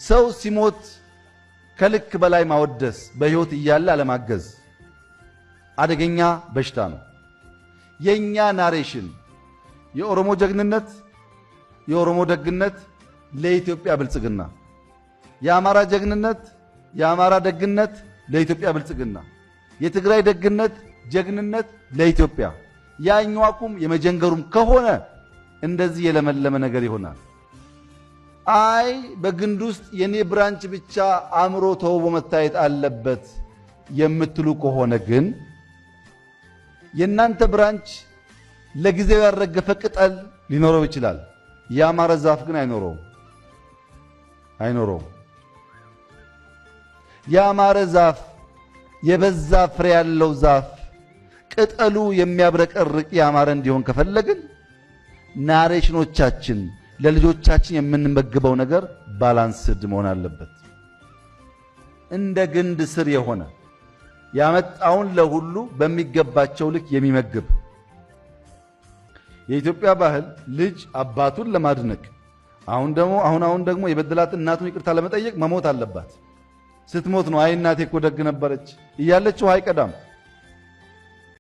ሰው ሲሞት ከልክ በላይ ማወደስ በህይወት እያለ አለማገዝ አደገኛ በሽታ ነው። የኛ ናሬሽን የኦሮሞ ጀግንነት የኦሮሞ ደግነት ለኢትዮጵያ ብልጽግና፣ የአማራ ጀግንነት የአማራ ደግነት ለኢትዮጵያ ብልጽግና፣ የትግራይ ደግነት ጀግንነት ለኢትዮጵያ። ያኛዋቁም የመጀንገሩም ከሆነ እንደዚህ የለመለመ ነገር ይሆናል። አይ በግንድ ውስጥ የኔ ብራንች ብቻ አምሮ ተውቦ መታየት አለበት የምትሉ ከሆነ ግን የናንተ ብራንች ለጊዜው ያረገፈ ቅጠል ሊኖረው ይችላል። ያማረ ዛፍ ግን አይኖረው። ያማረ ዛፍ የበዛ ፍሬ ያለው ዛፍ ቅጠሉ የሚያብረቀርቅ ያማረ እንዲሆን ከፈለግን ናሬሽኖቻችን ለልጆቻችን የምንመግበው ነገር ባላንስድ መሆን አለበት። እንደ ግንድ ስር የሆነ ያመጣውን ለሁሉ በሚገባቸው ልክ የሚመግብ የኢትዮጵያ ባህል ልጅ አባቱን ለማድነቅ አሁን ደግሞ የበደላት እናቱን ይቅርታ ለመጠየቅ መሞት አለባት። ስትሞት ነው አይ እናቴ እኮ ደግ ነበረች እያለች ውሃ አይቀዳም።